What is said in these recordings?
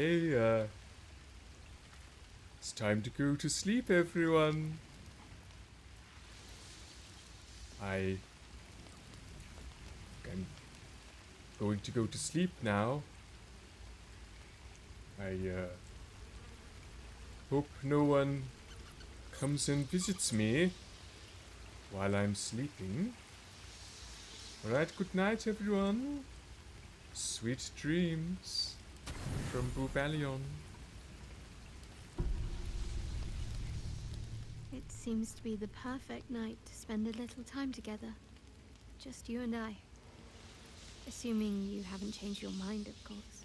Okay, it's time to go to sleep, everyone. I'm going to go to sleep now. I hope no one comes and visits me while I'm sleeping. Alright, good night, everyone. Sweet dreams from Bubalyon. It seems to be the perfect night to spend a little time together. Just you and I. Assuming you haven't changed your mind, of course.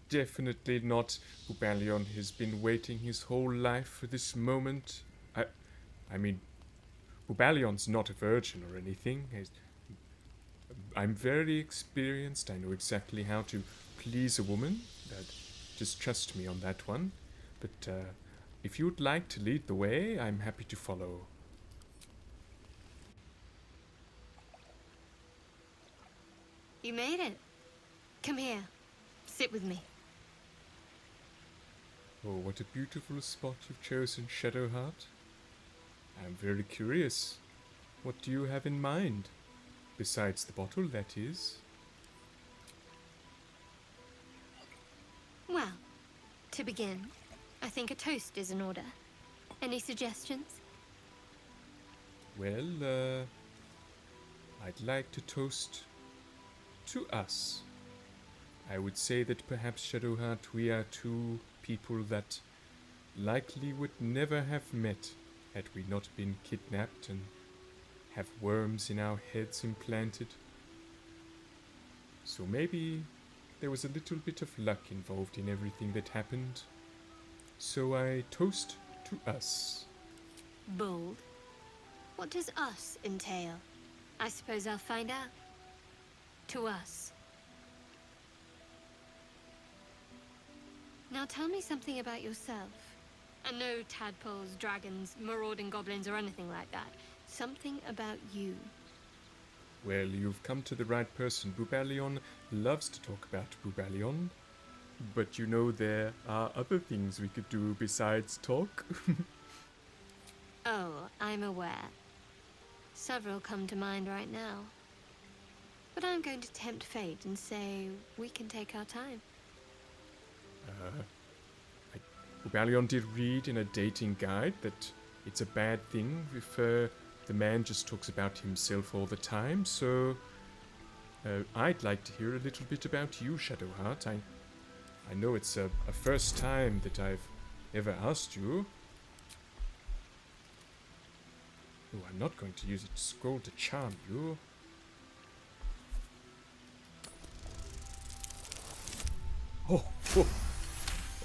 Definitely not. Bubalyon has been waiting his whole life for this moment. I mean, Bubalyon's not a virgin or anything. I'm very experienced. I know exactly how to please a woman. Just trust me on that one. But if you'd like to lead the way, I'm happy to follow. You made it. Come here. Sit with me. Oh, what a beautiful spot you've chosen, Shadowheart. I'm very curious. What do you have in mind? Besides the bottle, that is. Well, to begin, I think a toast is in order. Any suggestions? Well, I'd like to toast to us. I would say that perhaps, Shadowheart, we are two people that likely would never have met had we not been kidnapped and have worms in our heads implanted. So maybe there was a little bit of luck involved in everything that happened. So I toast to us. Bold. What does us entail? I suppose I'll find out. To us. Now tell me something about yourself. And no tadpoles, dragons, marauding goblins, or anything like that. Something about you. Well, you've come to the right person. Bubalyon loves to talk about Bubalyon. But you know there are other things we could do besides talk. Oh, I'm aware. Several come to mind right now. But I'm going to tempt fate and say we can take our time. Bubalyon did read in a dating guide that it's a bad thing if the man just talks about himself all the time, so I'd like to hear a little bit about you, Shadowheart. I know it's a first time that I've ever asked you. Oh, I'm not going to use it to scroll to charm you.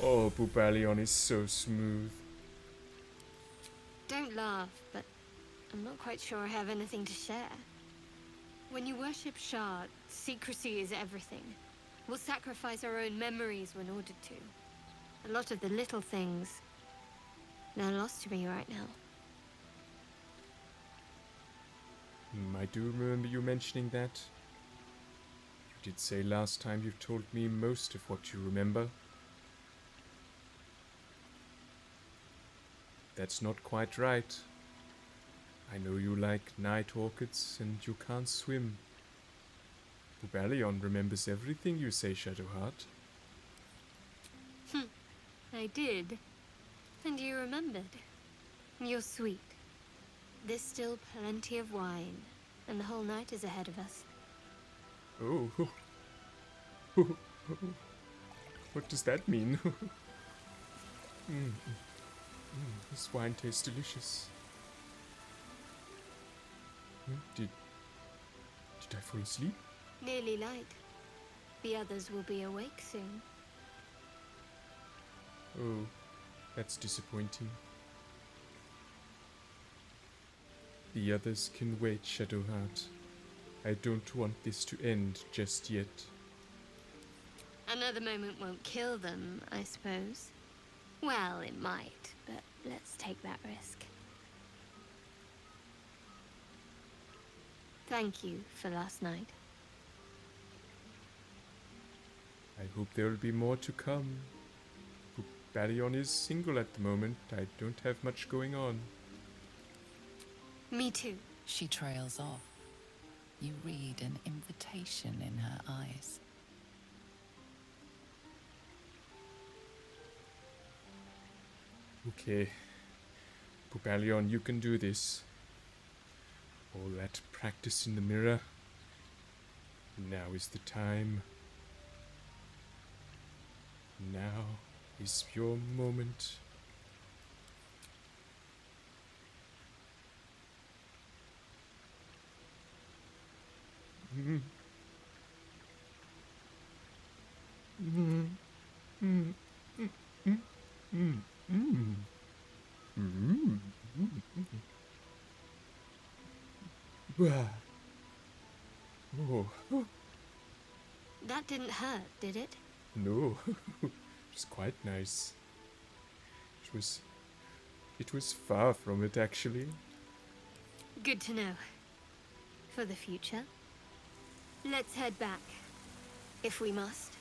Oh, Bubalyon is so smooth. Don't laugh, but I'm not quite sure I have anything to share. When you worship Shard, secrecy is everything. We'll sacrifice our own memories when ordered to. A lot of the little things, they're lost to me right now. I do remember you mentioning that. You did say last time you've told me most of what you remember. That's not quite right. I know you like night orchids and you can't swim. Bubalyon remembers everything you say, Shadowheart. I did. And you remembered. You're sweet. There's still plenty of wine, and the whole night is ahead of us. Oh. What does that mean? This wine tastes delicious. Did I fall asleep? Nearly light. The others will be awake soon. Oh, that's disappointing. The others can wait, Shadowheart. I don't want this to end just yet. Another moment won't kill them, I suppose. Well, it might, but let's take that risk. Thank you for last night. I hope there will be more to come. Bubalyon is single at the moment. I don't have much going on. Me too. She trails off. You read an invitation in her eyes. Okay. Bubalyon, you can do this. All that practice in the mirror. Now is the time. Now is your moment. Oh, That didn't hurt, did it? no. It was quite nice. It was far from it, actually. Good to know. For the future. Let's head back. If we must.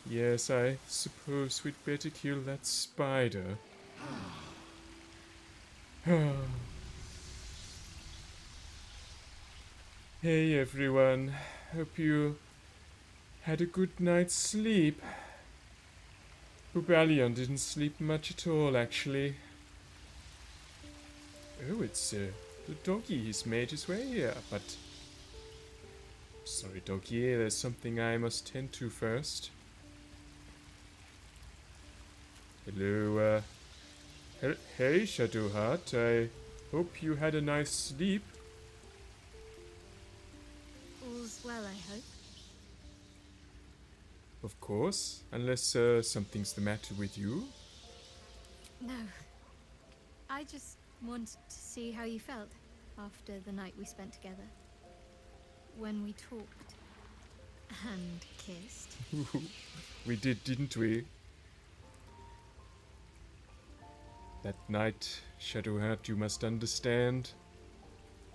Yes, I suppose we'd better kill that spider. Hey everyone, hope you had a good night's sleep. Bubalyon didn't sleep much at all, actually. Oh, it's the doggy. He's made his way here, but... Sorry, doggy, there's something I must tend to first. Hello, hey, Shadowheart, I hope you had a nice sleep. All's well, I hope. Of course, unless something's the matter with you. No. I just wanted to see how you felt after the night we spent together. When we talked and kissed. We did, didn't we? That night, Shadowheart, you must understand,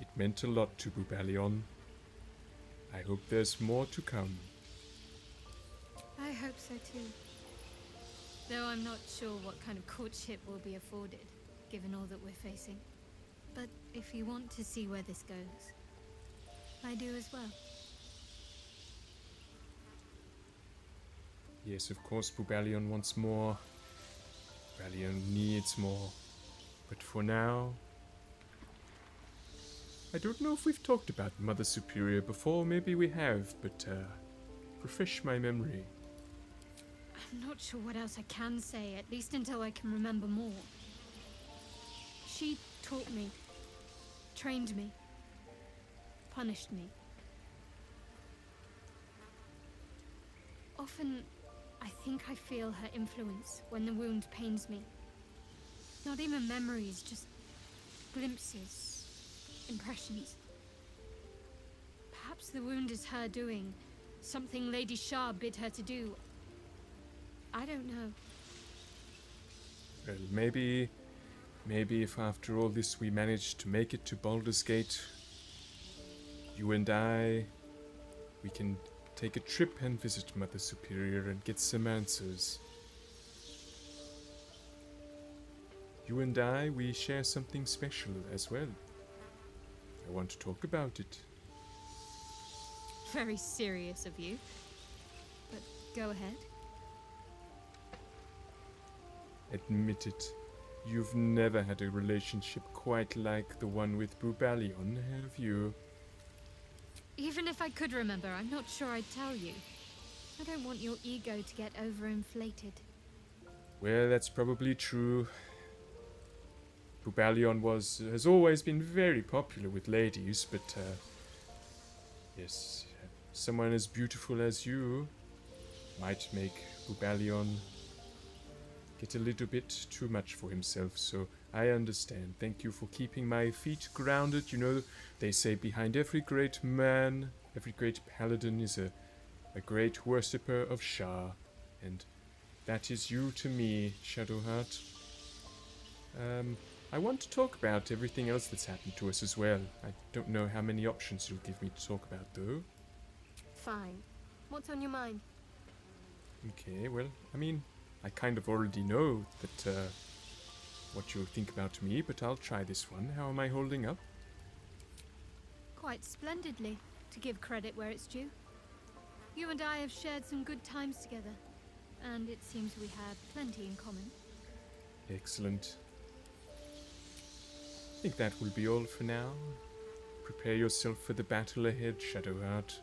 it meant a lot to Bubalyon. I hope there's more to come. I hope so too. Though I'm not sure what kind of courtship will be afforded, given all that we're facing. But if you want to see where this goes, I do as well. Yes, of course, Bubalyon wants more. Bubalyon needs more. But for now... I don't know if we've talked about Mother Superior before, maybe we have, but refresh my memory. I'm not sure what else I can say, at least until I can remember more. She taught me, trained me, punished me. Often, I think I feel her influence when the wound pains me. Not even memories, just glimpses, impressions. Perhaps the wound is her doing, something Lady Shah bid her to do. I don't know. Well, maybe if after all this we manage to make it to Baldur's Gate, you and I, we can take a trip and visit Mother Superior and get some answers. You and I, we share something special as well. I want to talk about it. Very serious of you. But go ahead. Admit it. You've never had a relationship quite like the one with Bubalyon, have you? Even if I could remember, I'm not sure I'd tell you. I don't want your ego to get overinflated. Well, that's probably true. Bubalyon has always been very popular with ladies, but yes, someone as beautiful as you might make Bubalyon get a little bit too much for himself, so I understand. Thank you for keeping my feet grounded. You know, they say behind every great man, every great paladin is a great worshipper of Shah, and that is you to me, Shadowheart. I want to talk about everything else that's happened to us as well. I don't know how many options you'll give me to talk about, though. Fine. What's on your mind? Okay, well, I mean, I kind of already know that what you'll think about me, but I'll try this one. How am I holding up? Quite splendidly, to give credit where it's due. You and I have shared some good times together, and it seems we have plenty in common. Excellent. I think that will be all for now. Prepare yourself for the battle ahead, Shadowheart.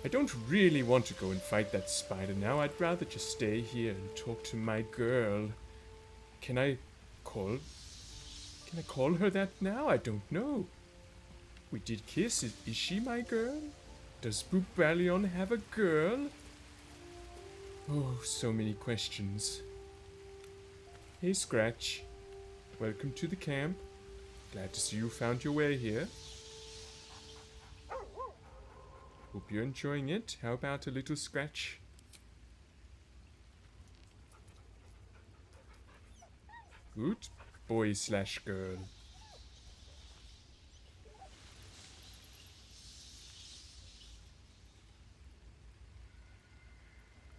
I don't really want to go and fight that spider now. I'd rather just stay here and talk to my girl. Can I call her that now? I don't know. We did kiss. Is she my girl? Does Bubalyon have a girl? Oh, so many questions. Hey, Scratch. Welcome to the camp. Glad to see you found your way here. Hope you're enjoying it. How about a little scratch? Good boy / girl.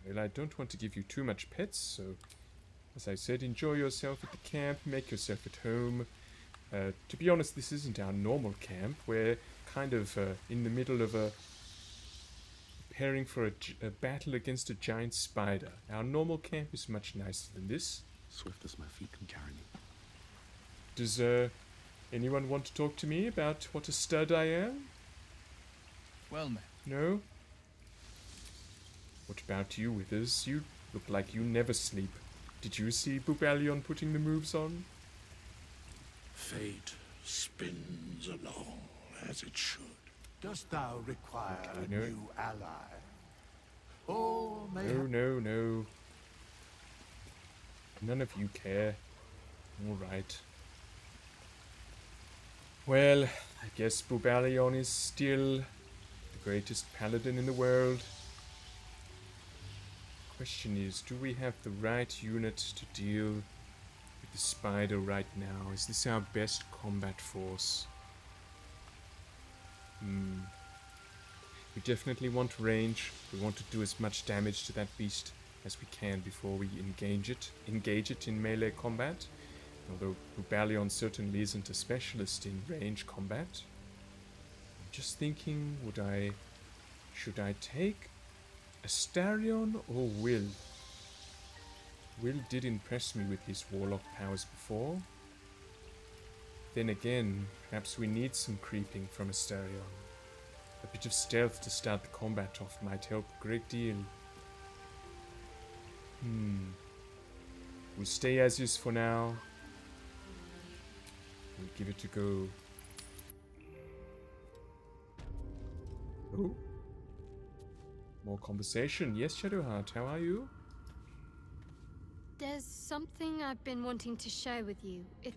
Well, I don't want to give you too much pets, so as I said, enjoy yourself at the camp, make yourself at home. To be honest, this isn't our normal camp. We're kind of in the middle of preparing for a battle against a giant spider. Our normal camp is much nicer than this. Swift as my feet can carry me. Does anyone want to talk to me about what a stud I am? Well met. No? What about you, Withers? You look like you never sleep. Did you see Bubalyon putting the moves on? Fate spins along as it should. Dost thou require Okay, a no. new ally? Or may No. None of you care. Alright. Well, I guess Bubalyon is still the greatest paladin in the world. Question is, do we have the right unit to deal with the spider right now? Is this our best combat force? We definitely want range. We want to do as much damage to that beast as we can before we engage it in melee combat. Although Bubalyon certainly isn't a specialist in range combat. I'm just thinking, should I take Astarion or Will? Will did impress me with his warlock powers before. Then again, perhaps we need some creeping from Astarion. A bit of stealth to start the combat off might help a great deal. We'll stay as is for now. We'll give it a go. Oh. More conversation. Yes, Shadowheart, how are you? There's something I've been wanting to share with you, if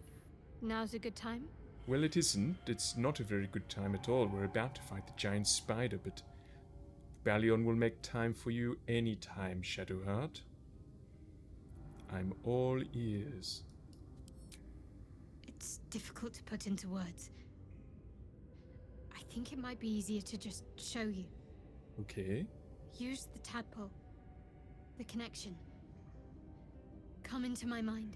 now's a good time. Well, it isn't. It's not a very good time at all. We're about to fight the giant spider, but Bubalyon will make time for you any time, Shadowheart. I'm all ears. It's difficult to put into words. I think it might be easier to just show you. Okay. Use the tadpole. The connection. Come into my mind.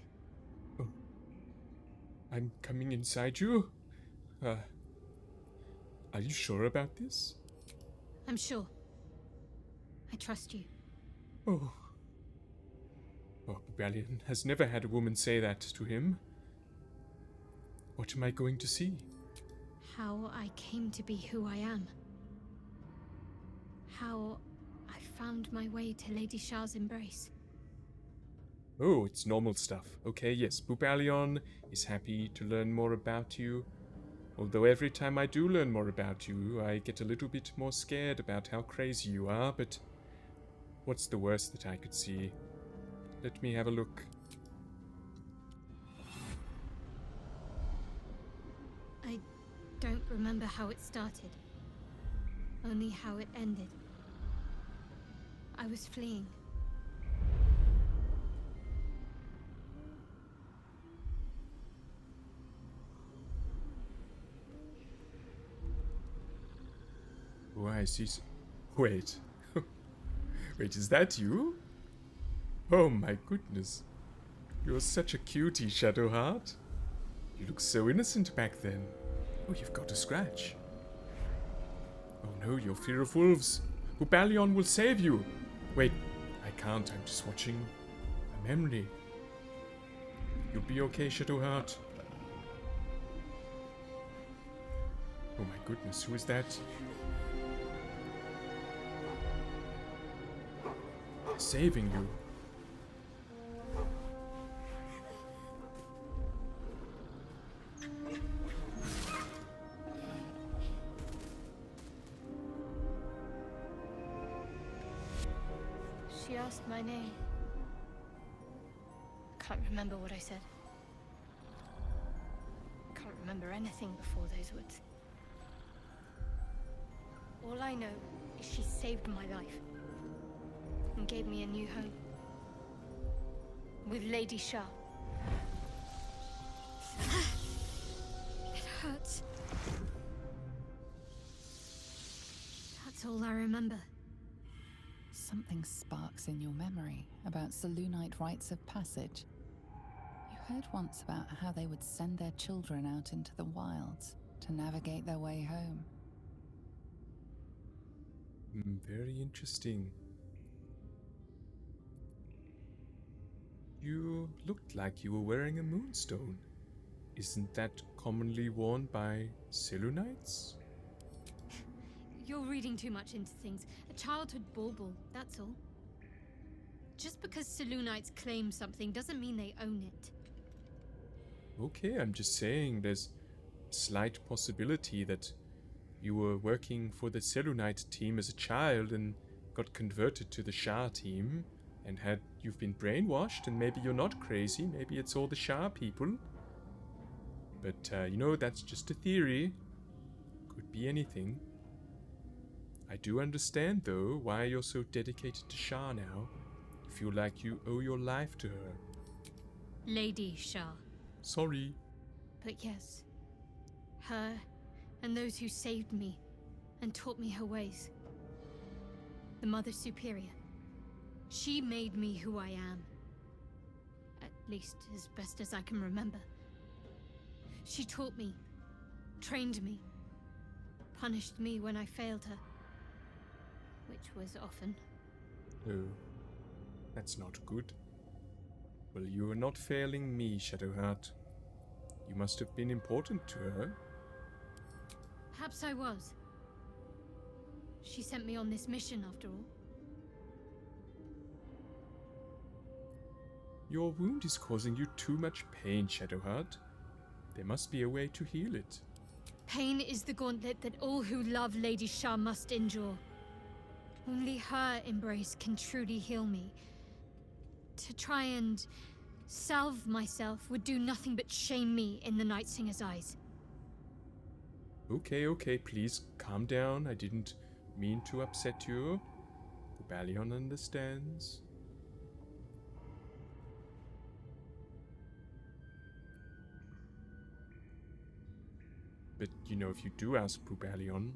I'm coming inside you? Are you sure about this? I'm sure. I trust you. Oh. Bubalyon has never had a woman say that to him. What am I going to see? How I came to be who I am. How I found my way to Lady Shah's embrace. Oh, it's normal stuff. Okay, yes, Bubalyon is happy to learn more about you. Although every time I do learn more about you, I get a little bit more scared about how crazy you are, but what's the worst that I could see? Let me have a look. I don't remember how it started. Only how it ended. I was fleeing. Oh, I see. Wait. Wait, is that you? Oh my goodness. You're such a cutie, Shadowheart. You look so innocent back then. Oh, you've got a scratch. Oh no, your fear of wolves. Bubalyon will save you. Wait, I can't. I'm just watching a memory. You'll be okay, Shadowheart. Oh my goodness, who is that? Saving you. She asked my name. Can't remember what I said. Can't remember anything before those words. All I know is she saved my life and gave me a new home with Lady Shah. It hurts. That's all I remember. Something sparks in your memory about Selûnite rites of passage. You heard once about how they would send their children out into the wilds to navigate their way home. Very interesting. You looked like you were wearing a moonstone. Isn't that commonly worn by Selûnites? You're reading too much into things. A childhood bauble, that's all. Just because Selûnites claim something doesn't mean they own it. Okay, I'm just saying there's a slight possibility that you were working for the Selûnite team as a child and got converted to the Shah team, and you've been brainwashed, and maybe you're not crazy, maybe it's all the Shah people. But, that's just a theory. Could be anything. I do understand, though, why you're so dedicated to Shah now. You feel like you owe your life to her. Lady Shah. Sorry. But yes, her and those who saved me and taught me her ways. The Mother Superior. She made me who I am. At least as best as I can remember. She taught me, trained me, punished me when I failed her. Which was often. Oh, that's not good. Well, you are not failing me, Shadowheart. You must have been important to her. Perhaps I was. She sent me on this mission, after all. Your wound is causing you too much pain, Shadowheart. There must be a way to heal it. Pain is the gauntlet that all who love Lady Shah must endure. Only her embrace can truly heal me. To try and salve myself would do nothing but shame me in the Night Singer's eyes. Okay, please calm down. I didn't mean to upset you. Bubalyon understands. But, if you do ask Bubalyon,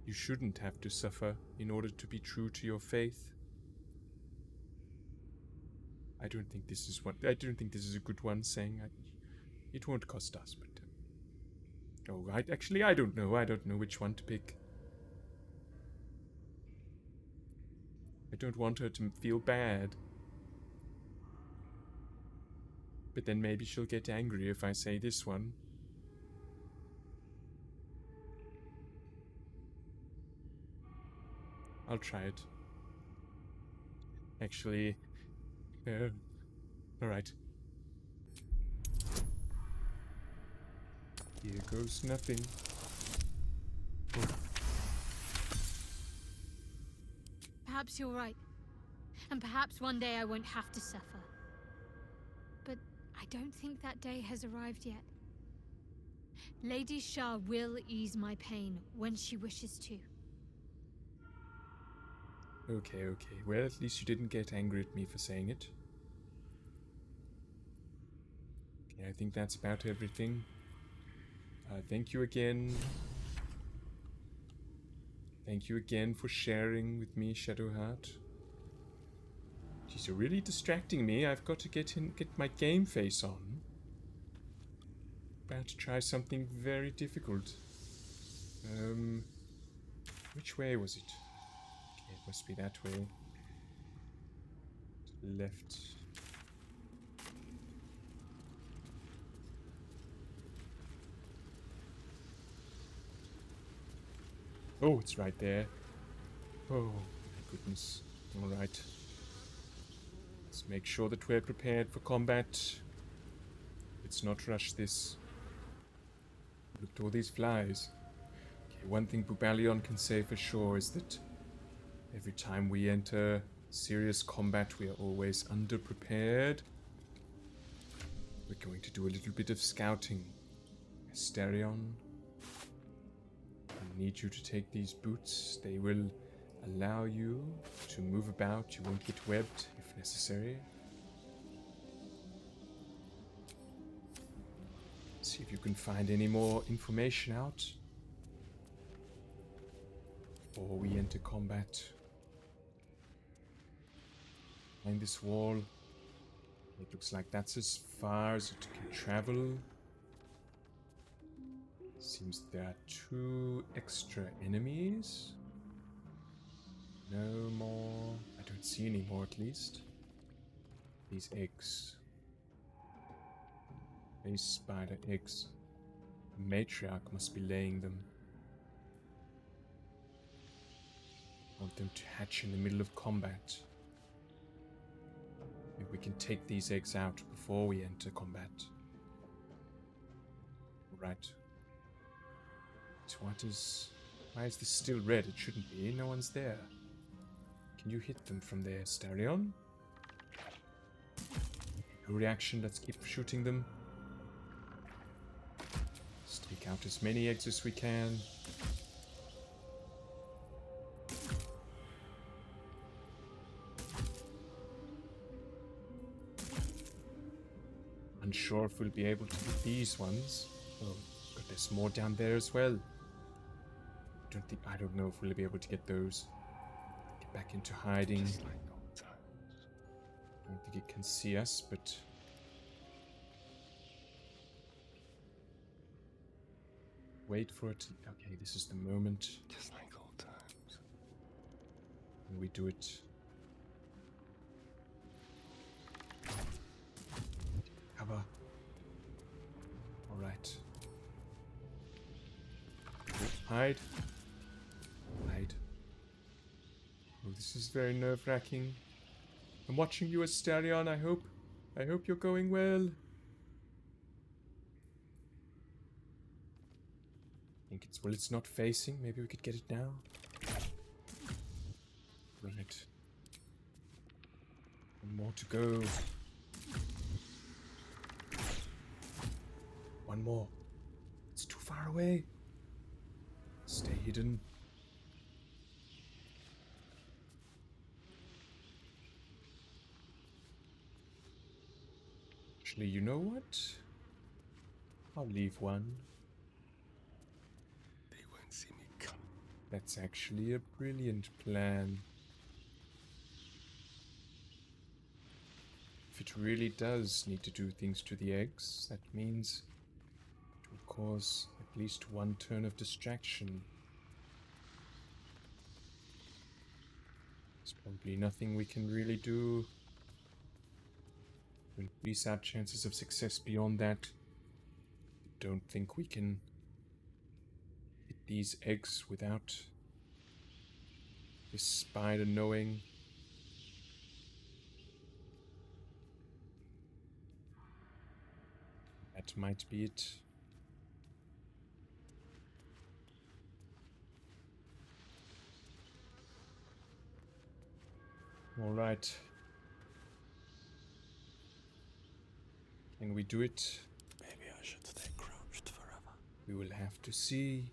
you shouldn't have to suffer in order to be true to your faith. I don't think this is a good one saying. It won't cost us, but I don't know. I don't know which one to pick. I don't want her to feel bad. But then maybe she'll get angry if I say this one. I'll try it. Actually, alright. Here goes nothing. Oh. Perhaps you're right. And perhaps one day I won't have to suffer. But I don't think that day has arrived yet. Lady Shah will ease my pain when she wishes to. Okay. Well, at least you didn't get angry at me for saying it. Okay, I think that's about everything. Thank you again. Thank you again for sharing with me, Shadowheart. Jeez, you're really distracting me. I've got to get my game face on. About to try something very difficult. Which way was it? Okay, it must be that way. To the left. Oh, it's right there. Oh, my goodness. Alright. Let's make sure that we're prepared for combat. Let's not rush this. Look at all these flies. Okay, one thing Bubalyon can say for sure is that every time we enter serious combat, we are always underprepared. We're going to do a little bit of scouting. Asterion, I need you to take these boots. They will allow you to move about. You won't get webbed if necessary. See if you can find any more information out before we enter combat. Behind this wall, it looks like that's as far as it can travel. Seems there are 2 extra enemies. No more. I don't see any more, at least. These eggs. These spider eggs. The matriarch must be laying them. I want them to hatch in the middle of combat. Maybe we can take these eggs out before we enter combat. Right. So why is this still red? It shouldn't be. No one's there. Can you hit them from there, Asterion? No reaction. Let's keep shooting them. Let's take out as many eggs as we can. Unsure if we'll be able to hit these ones. Oh, but there's more down there as well. I don't know if we'll be able to get those. Get back into hiding. I don't think it can see us, but wait for it. Okay, this is the moment. Just like old times. And we do it. Cover. Alright. Hide. Hide. Oh, this is very nerve-wracking. I'm watching you, Asterion. I hope you're going well. It's not facing. Maybe we could get it now. Right. One more to go. One more. It's too far away. Stay hidden. Actually, you know what? I'll leave one. They won't see me come. That's actually a brilliant plan. If it really does need to do things to the eggs, that means it will cause at least one turn of distraction. There's probably nothing we can really do to increase our chances of success beyond that. I don't think we can hit these eggs without this spider knowing. That might be it. All right. Can we do it? Maybe I should stay crouched forever. We will have to see.